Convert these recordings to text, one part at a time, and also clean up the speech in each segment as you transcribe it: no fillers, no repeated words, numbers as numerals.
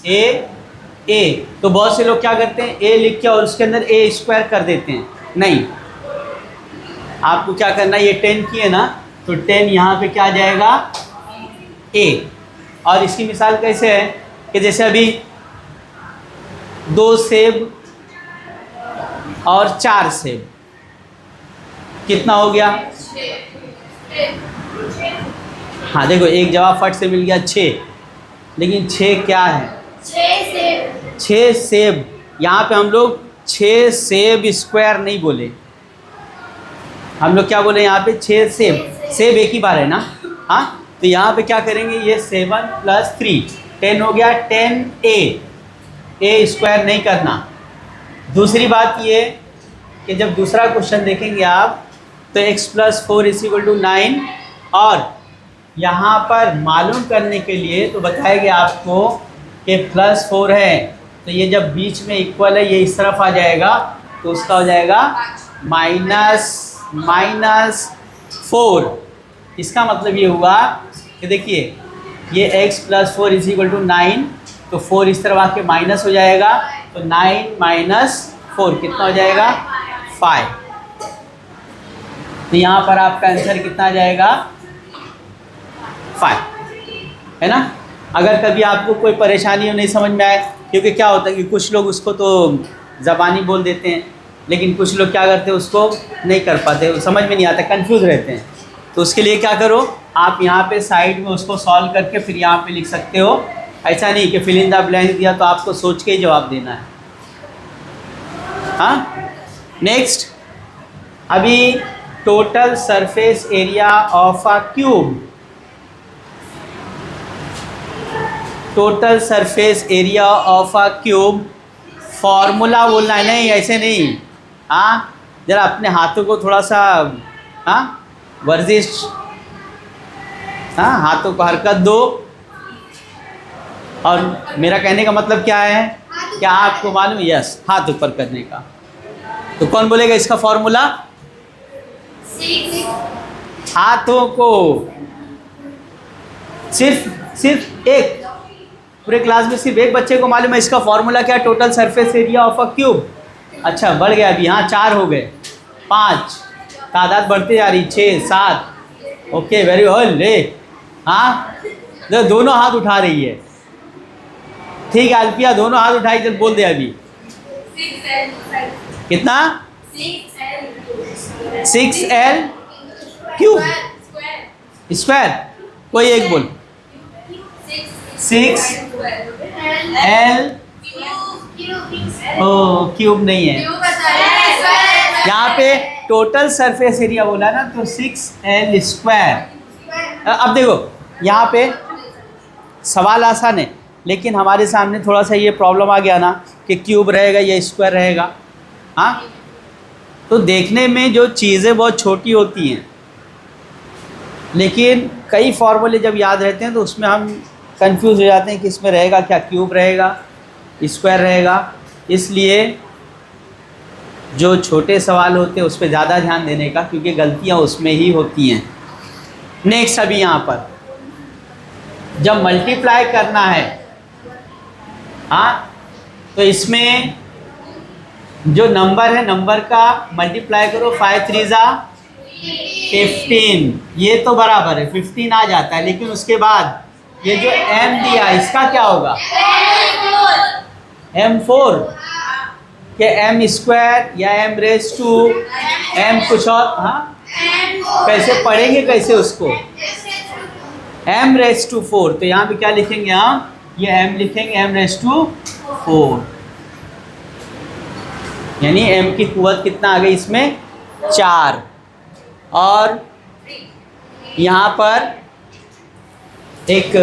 ए। तो बहुत से लोग क्या करते हैं, ए लिख के और उसके अंदर ए स्क्वायर कर देते हैं। नहीं, आपको क्या करना है, ये 10 की है ना, तो 10 यहाँ पे क्या आ जाएगा, ए। और इसकी मिसाल कैसे है कि जैसे अभी 2 सेब और 4 सेब, कितना हो गया? हाँ देखो, एक जवाब फट से मिल गया 6, लेकिन 6 क्या है? 6 सेब। यहाँ पे हम लोग 6 सेब स्क्वायर नहीं बोले, हम लोग क्या बोले यहाँ पे? 6 सेब। सेब एक ही बार है ना, हाँ। तो यहाँ पे क्या करेंगे, ये 7 + 3 10 हो गया, 10a। ए स्क्वायर नहीं करना। दूसरी बात ये कि जब दूसरा क्वेश्चन देखेंगे आप, तो x + 4 = 9, और यहाँ पर मालूम करने के लिए तो बताएगा आपको कि +4 है, तो ये जब बीच में इक्वल है, ये इस तरफ आ जाएगा, तो उसका हो जाएगा -4। इसका मतलब ये हुआ कि देखिए, ये x + 4 = 9, तो 4 इस तरफ आके माइनस हो जाएगा, तो 9 - 4 कितना हो जाएगा? 5। तो यहाँ पर आपका आंसर कितना आ जाएगा? 5, है ना। अगर कभी आपको कोई परेशानी हो, नहीं समझ में आए, क्योंकि क्या होता है कि कुछ लोग उसको तो ज़बानी बोल देते हैं, लेकिन कुछ लोग क्या करते हैं, उसको नहीं कर पाते, समझ में नहीं आता, कंफ्यूज रहते हैं। तो उसके लिए क्या करो, आप यहाँ पे साइड में उसको सॉल्व करके फिर यहाँ पे लिख सकते हो। ऐसा नहीं कि फिल इन द ब्लैंक दिया तो आपको सोच के ही जवाब देना है। हाँ, नेक्स्ट, अभी total surface area of a cube, total surface area of a cube, formula बोलना है, नहीं ऐसे नहीं। हाँ, जरा अपने हाथों को थोड़ा सा, हाँ, वर्जिश, हाँ, हाथों को हरकत दो। और मेरा कहने का मतलब क्या है, क्या आपको मालूम? यस, हाथ ऊपर करने का। तो कौन बोलेगा इसका फॉर्मूला? हाथों को सिर्फ एक, पूरे क्लास में सिर्फ एक बच्चे को मालूम है इसका फॉर्मूला क्या? Total surface area of a cube. अच्छा, बढ़ गया अभी, हाँ 4 हो गए, 5, तादाद बढ़ती जा रही, 6, 7। Okay, very well. ले, हाँ, दोनों हाथ उठा रही है। ठीक है अल्फिया, दोनों हाथ उठाई, जब बोल दे अभी। कितना? 6L cube square. कोई एक बोल। 6L ओ क्यूब नहीं है, यहाँ पे टोटल सरफेस एरिया बोला ना, तो 6L स्क्वायर। अब देखो, यहाँ पे सवाल आसान है, लेकिन हमारे सामने थोड़ा सा ये प्रॉब्लम आ गया ना कि क्यूब रहेगा या स्क्वायर रहेगा। हाँ, तो देखने में जो चीज़ें बहुत छोटी होती हैं, लेकिन कई फॉर्मूले जब याद रहते हैं तो उसमें हम कंफ्यूज हो जाते हैं कि इसमें रहेगा क्या, क्यूब रहेगा, स्क्वायर रहेगा। इसलिए जो छोटे सवाल होते हैं उस पर ज़्यादा ध्यान देने का, क्योंकि गलतियाँ उसमें ही होती हैं। नेक्स्ट, अभी यहाँ पर जब मल्टीप्लाई करना है, हाँ, तो इसमें जो नंबर है, नंबर का मल्टीप्लाई करो, 5 3 = 15, ये तो बराबर है, 15 आ जाता है। लेकिन उसके बाद ये जो m दिया, इसका क्या होगा? M4 के m स्क्वायर या m कुछ और, हाँ, कैसे पढ़ेंगे, कैसे उसको? m⁴। तो यहाँ पे क्या लिखेंगे हम? ये m लिखेंगे, m⁴, यानी m की कुव्वत कितना आ गई इसमें? 4। और यहाँ पर एक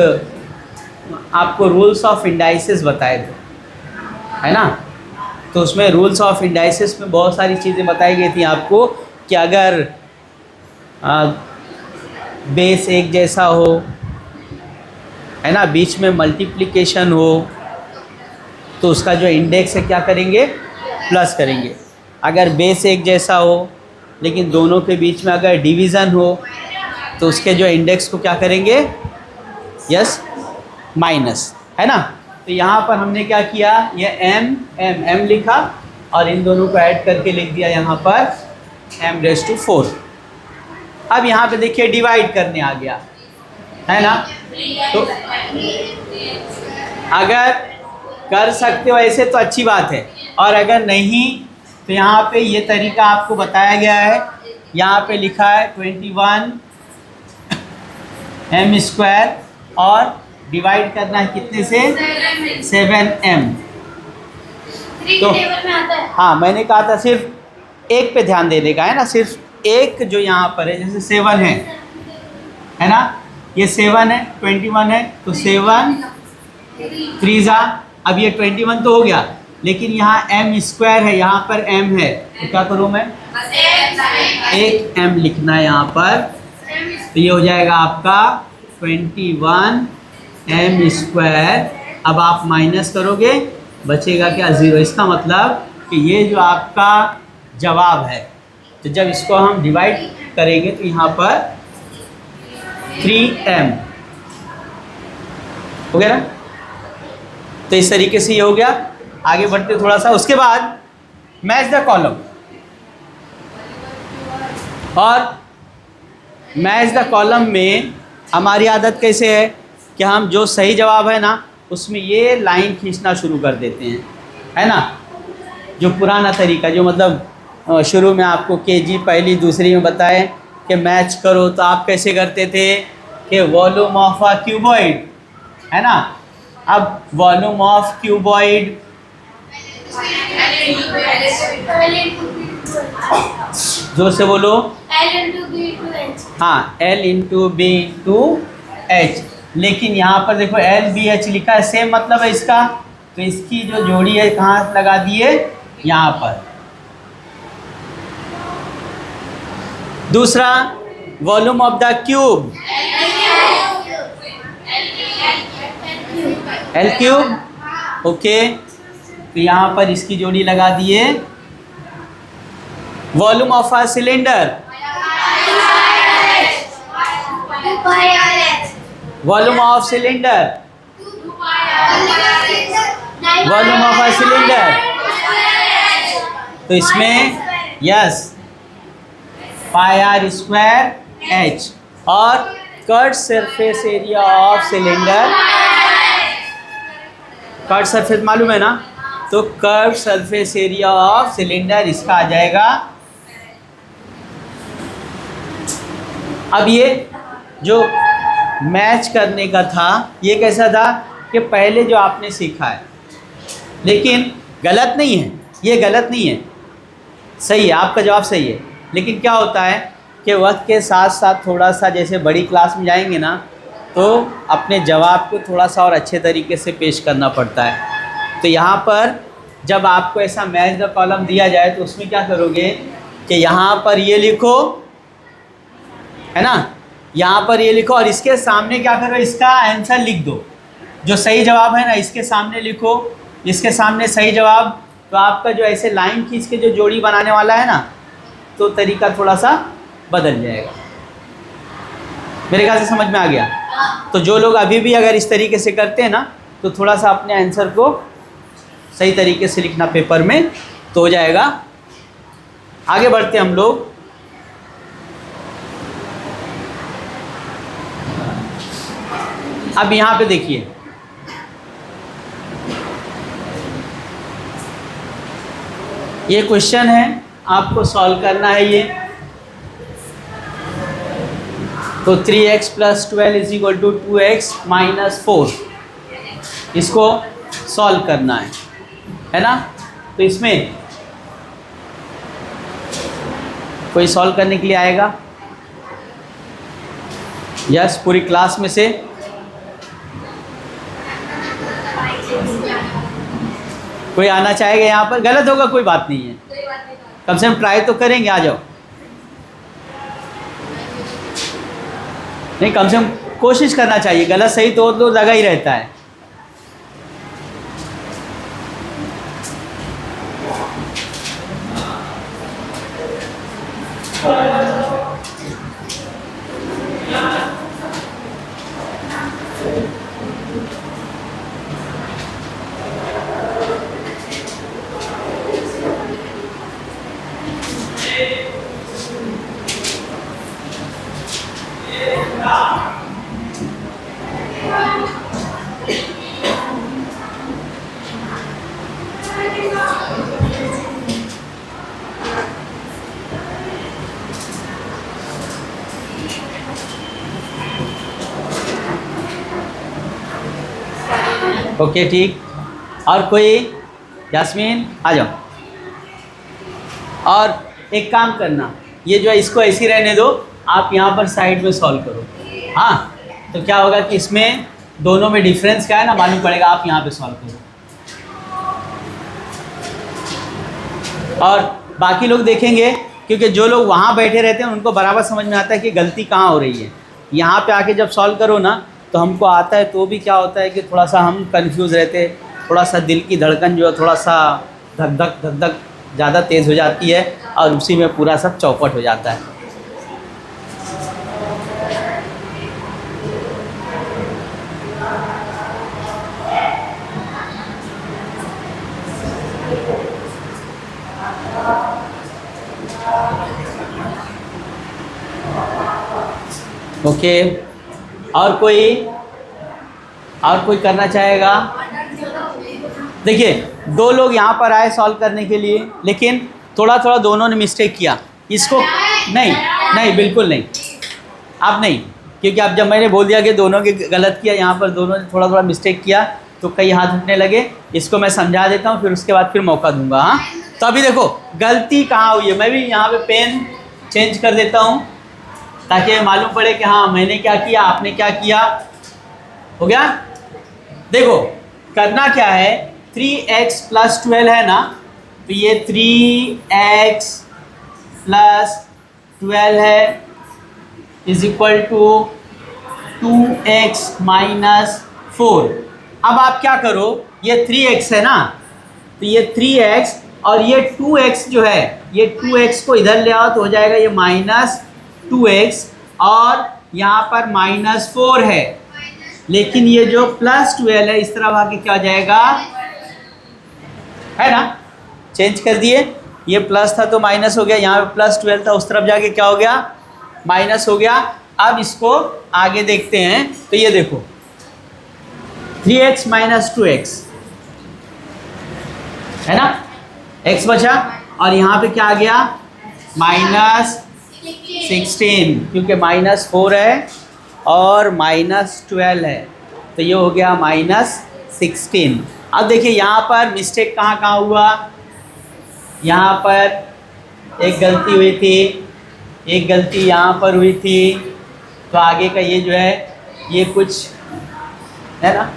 आपको रूल्स ऑफ इंडाइसिस बताए थे, है ना। तो उसमें रूल्स ऑफ इंडाइसिस में बहुत सारी चीज़ें बताई गई थी आपको, कि अगर बेस एक जैसा हो, है ना, बीच में मल्टीप्लिकेशन हो, तो उसका जो इंडेक्स है क्या करेंगे? प्लस करेंगे। अगर बेस एक जैसा हो लेकिन दोनों के बीच में अगर डिवीज़न हो, तो उसके जो इंडेक्स को क्या करेंगे? यस, माइनस, है ना। तो यहाँ पर हमने क्या किया, ये m लिखा और इन दोनों को ऐड करके लिख दिया यहाँ पर m⁴। अब यहाँ पे देखिए डिवाइड करने आ गया है ना। तो अगर कर सकते हो ऐसे तो अच्छी बात है, और अगर नहीं तो यहाँ पे ये तरीका आपको बताया गया है। यहाँ पे लिखा है 21 m² और डिवाइड करना है कितने से, 7m। तो हाँ, मैंने कहा था सिर्फ एक पे ध्यान देने का है ना, सिर्फ एक जो यहाँ पर है, जैसे 7 है ना, ये 7 है, 21 है, तो 7 3 अब ये 21 तो हो गया, लेकिन यहाँ m² है, यहाँ पर m है, तो क्या करूँ मैं, एक m लिखना है यहाँ पर, तो ये हो जाएगा आपका 21 m²। अब आप माइनस करोगे, बचेगा क्या, 0। इसका मतलब कि ये जो आपका जवाब है, तो जब इसको हम डिवाइड करेंगे तो यहाँ पर 3m हो गया ना। तो इस तरीके से ये हो गया। आगे बढ़ते थोड़ा सा, उसके बाद मैच द कॉलम, और मैच द कॉलम में हमारी आदत कैसे है कि हम जो सही जवाब है ना उसमें ये लाइन खींचना शुरू कर देते हैं, है ना। जो पुराना तरीका, जो मतलब शुरू में आपको केजी पहली दूसरी में बताए कि मैच करो, तो आप कैसे करते थे कि वॉल्यूम ऑफ अ क्यूबॉइड, है ना। अब वॉल्यूम ऑफ क्यूबॉइड, जोर से बोलो, हाँ, L into B into H. लेकिन यहाँ पर देखो LBH लिखा है, सेम मतलब है इसका, तो इसकी जो जोड़ी है कहाँ लगा दिए, यहाँ पर। दूसरा, volume of the cube, L³ okay, तो यहाँ पर इसकी जोड़ी लगा दिए। Volume of a cylinder, volume of cylinder, volume of a cylinder, तो इसमें यस πr²h। और cut surface area of cylinder, cut surface मालूम है ना, तो curve surface area of cylinder इसका आ जाएगा। अब ये जो मैच करने का था, ये कैसा था कि पहले जो आपने सीखा है, लेकिन गलत नहीं है, ये गलत नहीं है, सही है, आपका जवाब सही है। लेकिन क्या होता है कि वक्त के साथ साथ थोड़ा सा, जैसे बड़ी क्लास में जाएंगे ना, तो अपने जवाब को थोड़ा सा और अच्छे तरीके से पेश करना पड़ता है। तो यहाँ पर जब आपको ऐसा मैच द कॉलम दिया जाए तो उसमें क्या करोगे कि यहाँ पर ये लिखो, है ना, यहाँ पर ये लिखो, और इसके सामने क्या करो, इसका आंसर लिख दो। जो सही जवाब है ना इसके सामने लिखो, इसके सामने सही जवाब, तो आपका जो ऐसे लाइन खींच के जो जोड़ी बनाने वाला है ना, तो तरीका थोड़ा सा बदल जाएगा। मेरे ख्याल से समझ में आ गया। तो जो लोग अभी भी अगर इस तरीके से करते हैं ना, तो थोड़ा सा अपने आंसर को सही तरीके से लिखना पेपर में, तो हो जाएगा। आगे बढ़ते हम लोग। अब यहाँ पे देखिए, ये क्वेश्चन है, आपको सॉल्व करना है ये। तो 3x + 12 = 2x - 4, इसको सॉल्व करना है ना। तो इसमें कोई सॉल्व करने के लिए आएगा? यस, पूरी क्लास में से कोई आना चाहेगा यहाँ पर? गलत होगा कोई बात नहीं है, कम से कम ट्राई तो करेंगे। आ जाओ, नहीं कम से कम कोशिश करना चाहिए, गलत सही तो लगा ही रहता है। ओके ठीक। और कोई? यास्मीन आ जाओ। और एक काम करना, ये जो है इसको ऐसे ही रहने दो, आप यहाँ पर साइड में सॉल्व करो। हाँ, तो क्या होगा कि इसमें दोनों में डिफरेंस क्या है ना मालूम पड़ेगा, आप यहाँ पे सॉल्व करो। और बाकी लोग देखेंगे, क्योंकि जो लोग वहाँ बैठे रहते हैं उनको बराबर समझ में आता है कि गलती कहाँ हो रही है। यहाँ पे आके जब सॉल्व करो ना तो हमको आता है, तो भी क्या होता है कि थोड़ा सा हम कंफ्यूज रहते, थोड़ा सा दिल की धड़कन जो है थोड़ा सा धक धक ज़्यादा तेज़ हो जाती है, और उसी में पूरा सब चौपट हो जाता है। ओके, और कोई करना चाहेगा? देखिए, दो लोग यहाँ पर आए सॉल्व करने के लिए, लेकिन थोड़ा थोड़ा दोनों ने मिस्टेक किया। इसको नहीं बिल्कुल नहीं, अब नहीं, क्योंकि अब जब मैंने बोल दिया कि दोनों के गलत किया, यहाँ पर दोनों ने थोड़ा थोड़ा मिस्टेक किया तो कई हाथ उठने लगे। इसको मैं समझा देता हूँ, फिर उसके बाद फिर मौका दूंगा। हाँ, तो अभी देखो गलती कहाँ हुई है। मैं भी यहाँ पे पेन चेंज कर देता हूँ ताकि मालूम पड़े कि हाँ मैंने क्या किया, आपने क्या किया। हो गया? देखो करना क्या है, 3x + 12 है ना, तो ये 3x + 12 है = 2x - 4। अब आप क्या करो, ये 3x है ना, तो ये 3x और ये 2x जो है, ये 2x को इधर ले आओ तो हो जाएगा ये -2x, और यहाँ पर -4 है, लेकिन ये जो +12 है इस तरफ आके क्या हो जाएगा, है ना, चेंज कर दिए। ये प्लस था तो माइनस हो गया, यहाँ पे +12 था, उस तरफ जाके क्या हो गया, माइनस हो गया। अब इसको आगे देखते हैं, तो ये देखो 3x - 2x है ना, x बचा, और यहाँ पे क्या आ गया, -16, क्योंकि -4 है और -12 है, तो ये हो गया -16। अब देखिए यहाँ पर मिस्टेक कहाँ कहाँ हुआ, यहाँ पर एक गलती हुई थी, एक गलती यहाँ पर हुई थी, तो आगे का ये जो है ये कुछ है ना,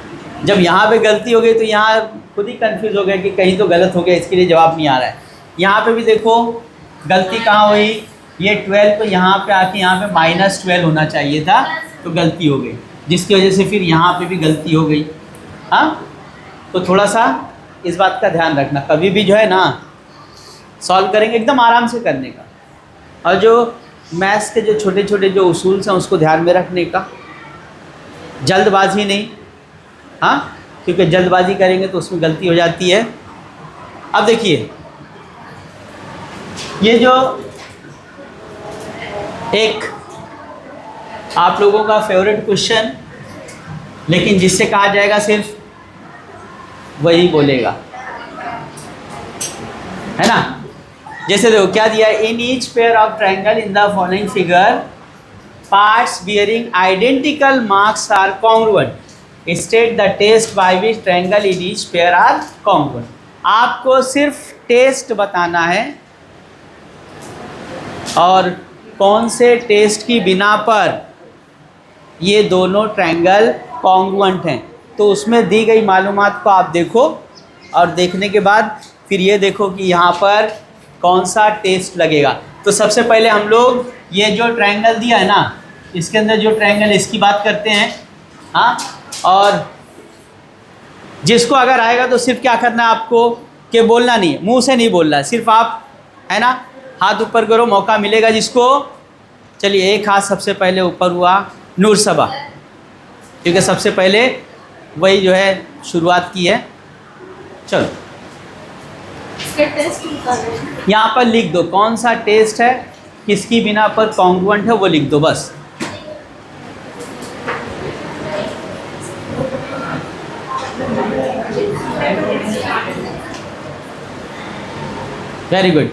जब यहाँ पे गलती हो गई तो यहाँ खुद ही कंफ्यूज हो गया कि कहीं तो गलत हो गया, इसके लिए जवाब नहीं आ रहा है। यहाँ पे भी देखो गलती कहाँ हुई, ये 12 तो यहाँ पे आके यहाँ पे -12 होना चाहिए था, तो गलती हो गई, जिसकी वजह से फिर यहाँ पे भी गलती हो गई। हाँ, तो थोड़ा सा इस बात का ध्यान रखना, कभी भी जो है ना सॉल्व करेंगे एकदम आराम से करने का, और जो मैथ्स के जो छोटे छोटे जो उसूल हैं उसको ध्यान में रखने का, जल्दबाजी नहीं। हाँ, क्योंकि जल्दबाजी करेंगे तो उसमें गलती हो जाती है। अब देखिए ये जो एक आप लोगों का फेवरेट क्वेश्चन, लेकिन जिससे कहा जाएगा सिर्फ वही बोलेगा, है ना। जैसे देखो क्या दिया है, in each pair of triangle in the following figure parts bearing identical marks are congruent, state the test by which triangle in each pair are congruent. आपको सिर्फ टेस्ट बताना है, और कौन से टेस्ट की बिना पर ये दोनों ट्रायंगल कॉन्ग्रुएंट हैं, तो उसमें दी गई मालूमात को आप देखो, और देखने के बाद फिर ये देखो कि यहाँ पर कौन सा टेस्ट लगेगा। तो सबसे पहले हम लोग ये जो ट्रायंगल दिया है ना, इसके अंदर जो ट्रायंगल इसकी बात करते हैं। हाँ, और जिसको अगर आएगा तो सिर्फ क्या करना है आपको कि बोलना नहीं है, मुंह से नहीं बोलना है, सिर्फ आप है ना हाथ ऊपर करो, मौका मिलेगा जिसको। चलिए एक हाथ सबसे पहले ऊपर हुआ, नूर सबा, क्योंकि सबसे पहले वही जो है शुरुआत की है। चलो यहाँ पर लिख दो कौन सा टेस्ट है, किसकी बिना पर कॉन्ग्रुएंट है, वो लिख दो बस। Very good.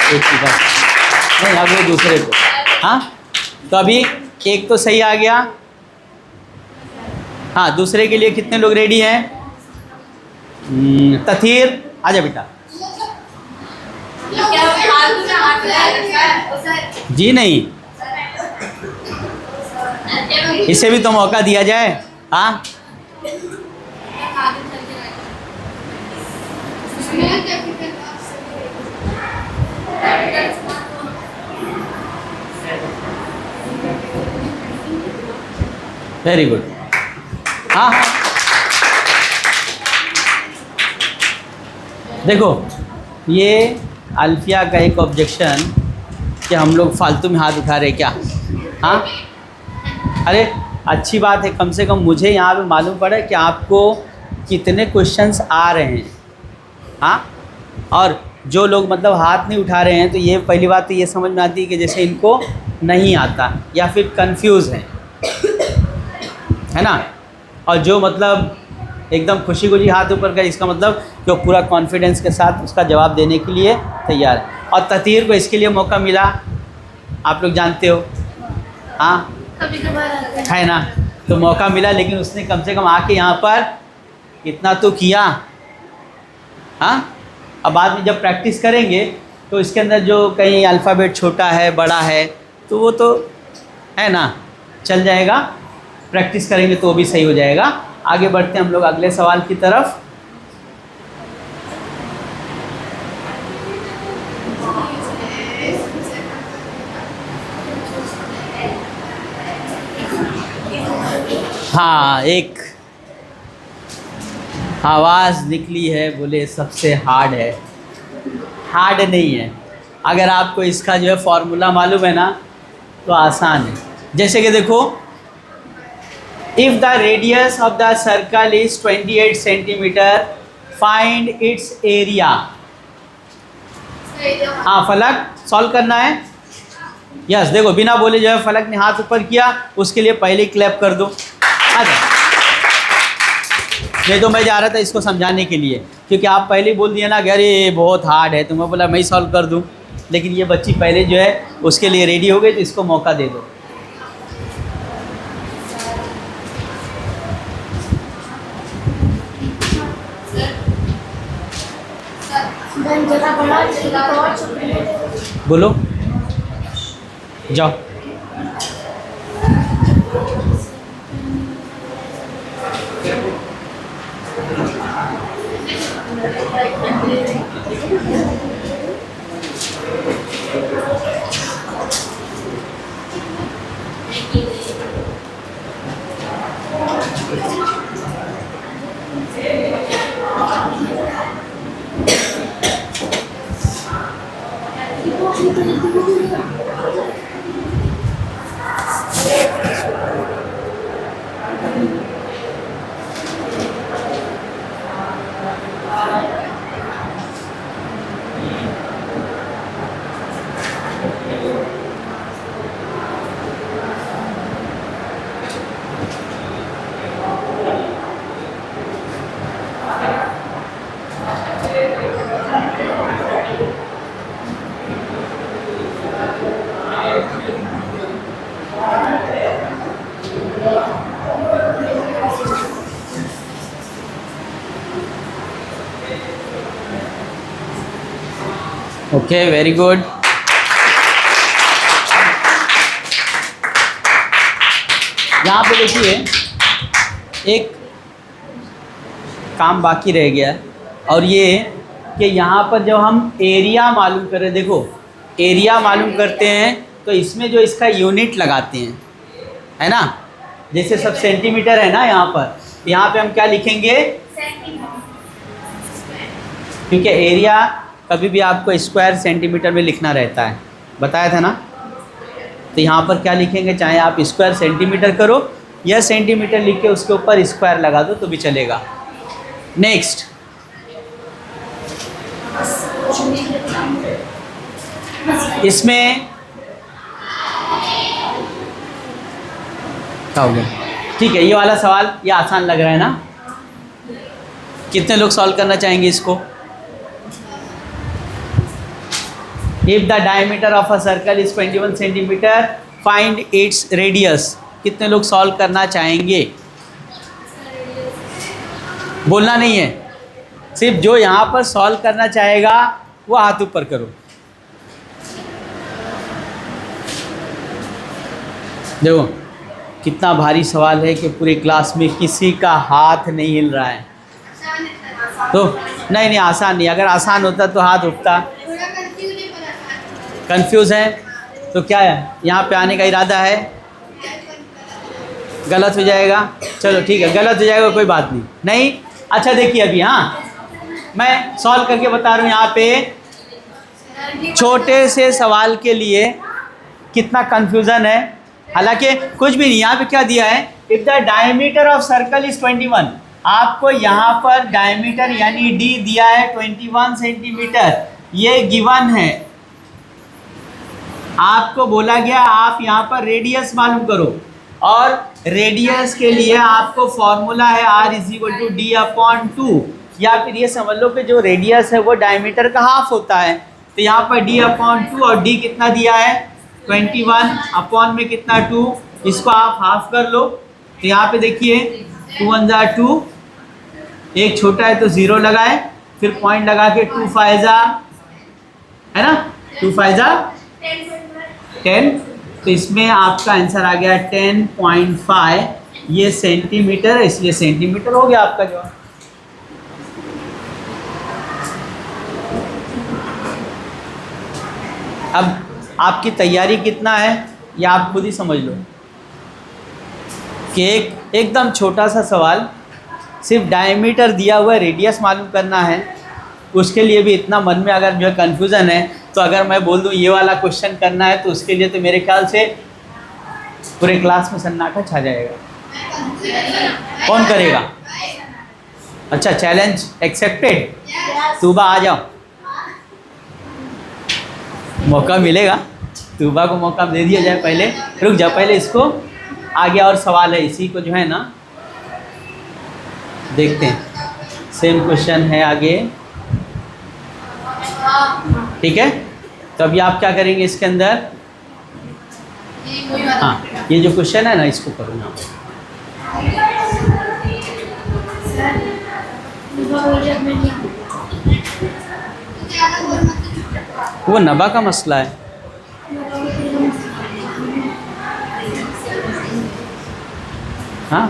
एक की बात नहीं, अब वो दूसरे को। हाँ, तो अभी एक तो सही आ गया, हाँ, दूसरे के लिए कितने लोग रेडी हैं? तथीर आजा बेटा। जी नहीं, इसे भी तो मौका दिया जाए। हाँ, वेरी गुड। हाँ हाँ, देखो ये अल्फिया का एक ऑब्जेक्शन कि हम लोग फालतू में हाथ उठा रहे क्या। हाँ, अरे अच्छी बात है, कम से कम मुझे यहाँ पे मालूम पड़ा कि आपको कितने क्वेश्चंस आ रहे हैं। हाँ, और जो लोग मतलब हाथ नहीं उठा रहे हैं तो ये पहली बात तो ये समझ में आती है कि जैसे इनको नहीं आता या फिर कंफ्यूज है ना। और जो मतलब एकदम खुशी खुशी हाथ ऊपर कर, इसका मतलब कि वो पूरा कॉन्फिडेंस के साथ उसका जवाब देने के लिए तैयार है। और ततीर को इसके लिए मौका मिला, आप लोग जानते हो। हाँ, कभी कभार है ना, तो मौका मिला, लेकिन उसने कम से कम आके यहाँ पर इतना तो किया। हाँ, अब बाद में जब प्रैक्टिस करेंगे तो इसके अंदर जो कहीं अल्फ़ाबेट छोटा है बड़ा है तो वो तो है ना, चल जाएगा। प्रैक्टिस करेंगे तो वो भी सही हो जाएगा। आगे बढ़ते हैं हम लोग अगले सवाल की तरफ। हाँ, एक आवाज़ निकली है, बोले सबसे हार्ड है। हार्ड नहीं है, अगर आपको इसका जो है फॉर्मूला मालूम है ना तो आसान है। जैसे कि देखो, if the radius of the circle is 28 centimetre, find its area. हाँ, फलक सॉल्व करना है। यस, देखो बिना बोले जो है फलक ने हाथ ऊपर किया, उसके लिए पहले ही क्लैप कर दो। अच्छा, नहीं तो मैं जा रहा था इसको समझाने के लिए, क्योंकि आप पहले ही बोल दिए ना कि अरे ये बहुत हार्ड है, तो मैं बोला मैं ही सॉल्व कर दूं। लेकिन ये बच्ची पहले जो है उसके लिए रेडी हो गई, तो इसको मौका दे दो। बोलो, जाओ। Okay, very good. यहाँ पे देखिए एक काम बाकी रह गया, और ये कि यहाँ पर जब हम एरिया मालूम करें, देखो एरिया मालूम करते हैं तो इसमें जो इसका यूनिट लगाते हैं, है ना। जैसे सब सेंटीमीटर है ना, यहाँ पे हम क्या लिखेंगे, क्योंकि एरिया कभी भी आपको स्क्वायर सेंटीमीटर में लिखना रहता है, बताया था ना। तो यहाँ पर क्या लिखेंगे, चाहे आप स्क्वायर सेंटीमीटर करो या सेंटीमीटर लिख के उसके ऊपर स्क्वायर लगा दो तो भी चलेगा। नेक्स्ट, इसमें क्या हो गया, ठीक है। ये वाला सवाल ये आसान लग रहा है ना, कितने लोग सॉल्व करना चाहेंगे इसको। If the diameter of a circle is 21 centimetre, find its radius. कितने लोग सॉल्व करना चाहेंगे। बोलना नहीं है, सिर्फ जो यहाँ पर सॉल्व करना चाहेगा वो हाथ ऊपर करो। देखो कितना भारी सवाल है कि पूरे क्लास में किसी का हाथ नहीं हिल रहा है। तो नहीं नहीं, आसान नहीं, अगर आसान होता तो हाथ उठता। कंफ्यूज है तो क्या है, यहाँ पे आने का इरादा है? गलत हो जाएगा, चलो ठीक है, गलत हो जाएगा कोई बात नहीं। नहीं, अच्छा देखिए अभी, हाँ मैं सॉल्व करके बता रहा हूँ। यहाँ पे छोटे से सवाल के लिए कितना कंफ्यूजन है, हालांकि कुछ भी नहीं। यहाँ पे क्या दिया है, if the diameter of circle is 21, आपको यहाँ पर डायमीटर यानी डी दिया है 21 सेंटीमीटर, ये गिवन है। आपको बोला गया आप यहाँ पर रेडियस मालूम करो, और रेडियस के लिए आपको फॉर्मूला है r is equal to D upon 2, या फिर ये समझ लो कि जो रेडियस है वो डायमीटर का हाफ होता है। तो यहाँ पर d अपॉन 2, और d कितना दिया है 21, अपॉन में कितना 2, इसको आप हाफ कर लो। तो यहाँ पे देखिए 2 1 जा 2, एक छोटा है तो 0 लगाए, फिर पॉइंट लगा के 2 5 जा, है ना, 2 5 जा 10, तो इसमें आपका आंसर आ गया 10.5, ये सेंटीमीटर, इसलिए सेंटीमीटर हो गया आपका जवाब। अब आपकी तैयारी कितना है ये आप खुद ही समझ लो कि एकदम छोटा सा सवाल, सिर्फ डायमीटर दिया हुआ है, रेडियस मालूम करना है, उसके लिए भी इतना मन में अगर जो है कन्फ्यूज़न है, तो अगर मैं बोल दूं ये वाला क्वेश्चन करना है तो उसके लिए तो मेरे ख्याल से पूरे क्लास में सन्नाटा छा जाएगा। कौन करेगा? अच्छा, चैलेंज एक्सेप्टेड। तूबा आ जाओ, मौका मिलेगा, तूबा को मौका दे दिया जाए। पहले रुक जाओ, पहले इसको आगे और सवाल है, इसी को जो है ना देखते हैं। सेम क्वेश्चन है आगे, ठीक है। तो अभी आप क्या करेंगे इसके अंदर, हाँ ये जो क्वेश्चन है ना इसको करो ना। वो नबा का मसला है। हाँ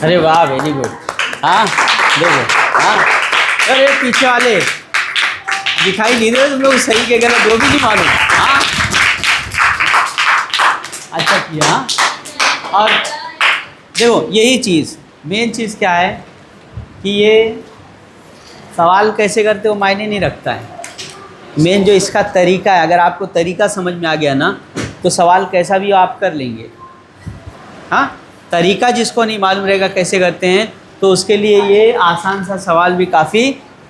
अरे वाह, वेरी गुड। हाँ देखो, हाँ अरे पीछे वाले दिखाई नहीं दे तुम लोग, सही के गलत जो भी नहीं मालूम। हाँ अच्छा किया। और देखो यही चीज़, मेन चीज़ क्या है कि ये सवाल कैसे करते हो मायने नहीं रखता है, मेन जो इसका तरीका है, अगर आपको तरीका समझ में आ गया ना तो सवाल कैसा भी आप कर लेंगे। हाँ, तरीका जिसको नहीं मालूम रहेगा कैसे करते हैं, तो उसके लिए ये आसान सा सवाल भी काफ़ी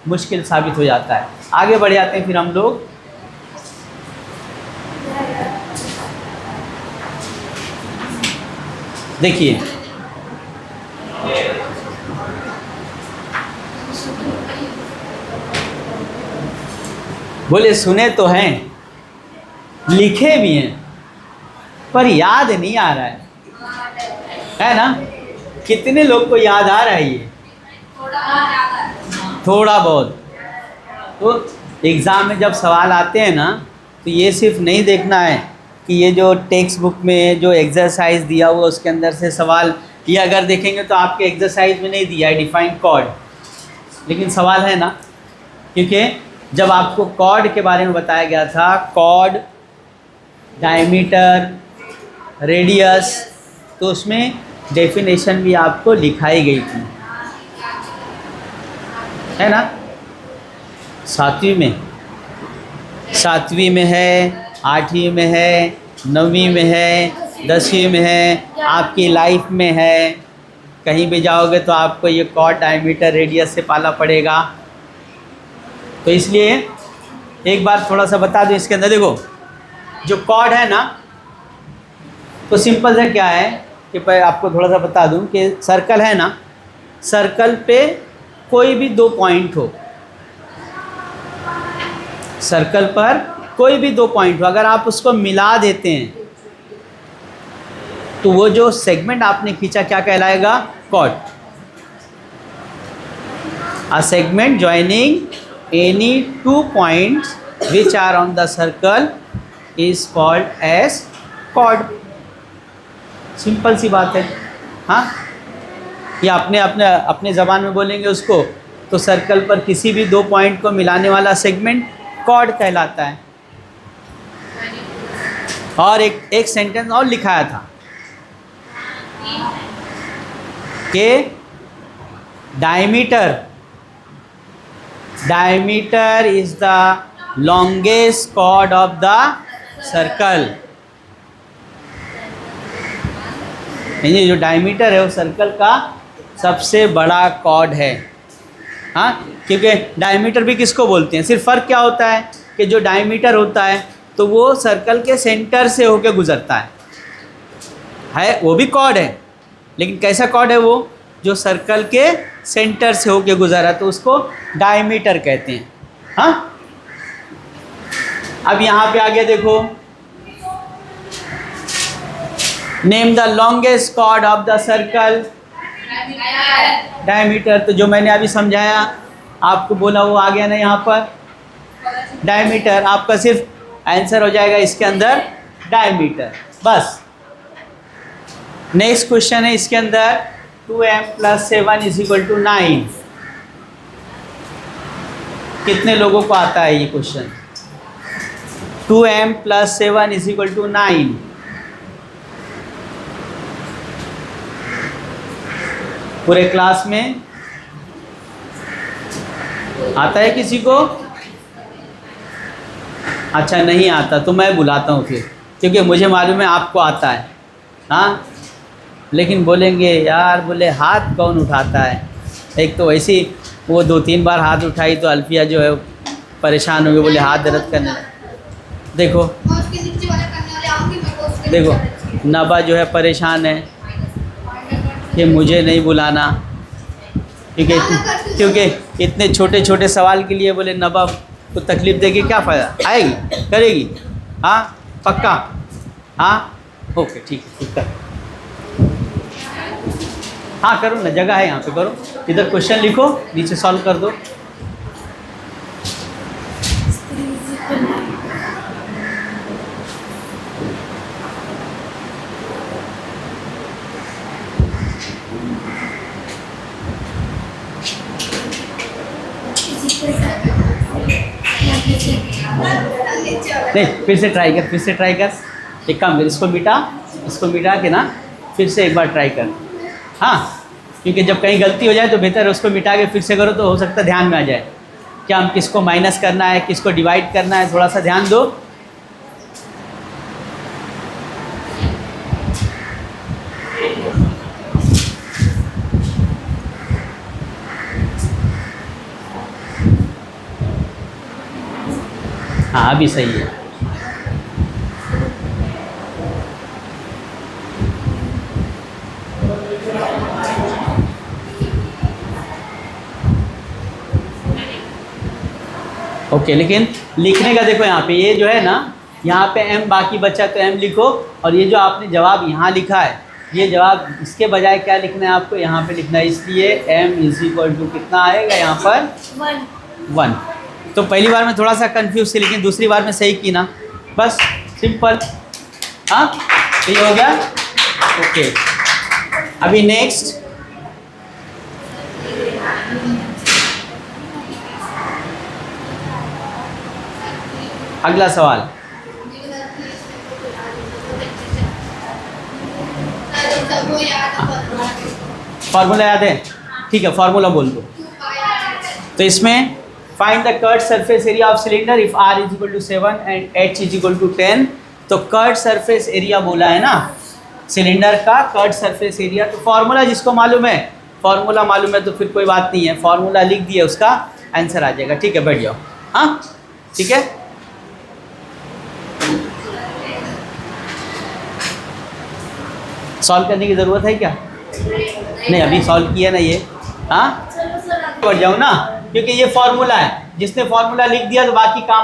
मुश्किल साबित हो जाता है। आगे बढ़ जाते हैं फिर हम लोग। देखिए बोले सुने तो हैं, लिखे भी हैं, पर याद नहीं आ रहा है ना। कितने लोग को याद आ रहा है ये? थोड़ा बहुत। तो एग्ज़ाम में जब सवाल आते हैं ना, तो ये सिर्फ नहीं देखना है कि ये जो टेक्स्ट बुक में जो एक्सरसाइज दिया हुआ उसके अंदर से सवाल, ये अगर देखेंगे तो आपके एक्सरसाइज में नहीं दिया है डिफाइन कॉर्ड, लेकिन सवाल है ना, क्योंकि जब आपको कॉर्ड के बारे में बताया गया था, कॉर्ड, डायमीटर, रेडियस, तो उसमें डेफिनेशन भी आपको लिखाई गई थी, है ना। सातवीं में, सातवीं में है, आठवीं में है, नौवीं में है, 10वीं में है, आपकी लाइफ में है। कहीं भी जाओगे तो आपको ये कॉर्ड डायमीटर रेडियस से पाला पड़ेगा। तो इसलिए एक बार थोड़ा सा बता दूं, इसके अंदर देखो जो कॉर्ड है ना, तो सिंपल सा क्या है कि मैं आपको थोड़ा सा बता दूं कि सर्कल है ना, सर्कल पे कोई भी 2 पॉइंट हो, सर्कल पर कोई भी 2 पॉइंट हो, अगर आप उसको मिला देते हैं तो वो जो सेगमेंट आपने खींचा क्या कहलाएगा? Chord. A segment joining any 2 points which are on the circle is called as chord. Simple सी बात है। हाँ, या अपने ज़बान में बोलेंगे उसको तो सर्कल पर किसी भी 2 पॉइंट को मिलाने वाला सेगमेंट कॉर्ड कहलाता है। और एक सेंटेंस और लिखाया था कि diameter is the longest chord of the circle. नहीं, जो डायमीटर है वो सर्कल का सबसे बड़ा कॉर्ड है। हाँ, क्योंकि डायमीटर भी किसको बोलते हैं? सिर्फ फ़र्क क्या होता है कि जो डायमीटर होता है तो वो सर्कल के सेंटर से होकर गुजरता है वो भी कॉर्ड है, लेकिन कैसा कॉर्ड है वो? जो सर्कल के सेंटर से होकर गुजरा, तो उसको डायमीटर कहते हैं। हाँ, अब यहाँ पे आगे देखो, name the longest chord of the circle. Diameter, तो जो मैंने अभी समझाया आपको बोला वो आ गया ना यहाँ पर, डायमीटर। आपका सिर्फ आंसर हो जाएगा इसके अंदर डायमीटर, बस। नेक्स्ट क्वेश्चन है इसके अंदर 2m + 7 = 9। कितने लोगों को आता है ये क्वेश्चन? 2m + 7 = 9। पूरे क्लास में आता है किसी को? अच्छा, नहीं आता तो मैं बुलाता हूँ फिर, क्योंकि मुझे मालूम है आपको आता है। हाँ, लेकिन बोलेंगे यार, बोले हाथ कौन उठाता है? एक तो वैसे ही वो 2-3 बार हाथ उठाई तो अल्फिया जो है परेशान हो गई, बोले हाथ दर्द करने लगा। देखो नबा जो है परेशान है कि मुझे नहीं बुलाना, क्योंकि इतने छोटे छोटे सवाल के लिए बोले नबा को तकलीफ़ देगी, क्या फ़ायदा? आएगी, करेगी। हाँ, पक्का? हाँ, ओके, ठीक है, ठीक है। हाँ, करो ना, जगह है यहाँ पे, करो। इधर क्वेश्चन लिखो, नीचे सॉल्व कर दो। नहीं, फिर से ट्राई कर। एक काम कर, इसको मिटा के ना फिर से एक बार ट्राई कर। हाँ, क्योंकि जब कहीं गलती हो जाए तो बेहतर है उसको मिटा के फिर से करो, तो हो सकता है ध्यान में आ जाए क्या हम किसको माइनस करना है, किसको डिवाइड करना है। थोड़ा सा ध्यान दो। हाँ, अभी सही है। ओके, लेकिन लिखने का देखो यहाँ पे, ये जो है ना, यहाँ पे m बाकी बचा तो m लिखो, और ये जो आपने जवाब यहाँ लिखा है, ये जवाब इसके बजाय क्या लिखना है आपको? यहाँ पे लिखना है। इसलिए m = कितना आएगा यहाँ पर? 1। तो पहली बार में थोड़ा सा कंफ्यूज थी, लेकिन दूसरी बार में सही की ना, बस सिंपल। हाँ, ये हो गया। ओके, अभी नेक्स्ट अगला सवाल। फार्मूला याद है? ठीक है, फार्मूला बोल दो। तो इसमें find the curve surface area of cylinder if r is equal to 7 and h is equal to 10। तो कर्व सरफेस एरिया बोला है ना, सिलेंडर का कर्व सरफेस एरिया। तो फॉर्मूला जिसको मालूम है, फॉर्मूला मालूम है तो फिर कोई बात नहीं है, फॉर्मूला लिख दिए, उसका आंसर आ जाएगा। ठीक है, बैठ जाओ। हाँ ठीक है, सॉल्व करने की ज़रूरत है क्या? नहीं, अभी सॉल्व किया ना ये। हाँ, बढ़ जाओ ना, क्योंकि ये फॉर्मूला है, जिसने फॉर्मूला लिख दिया तो बाकी काम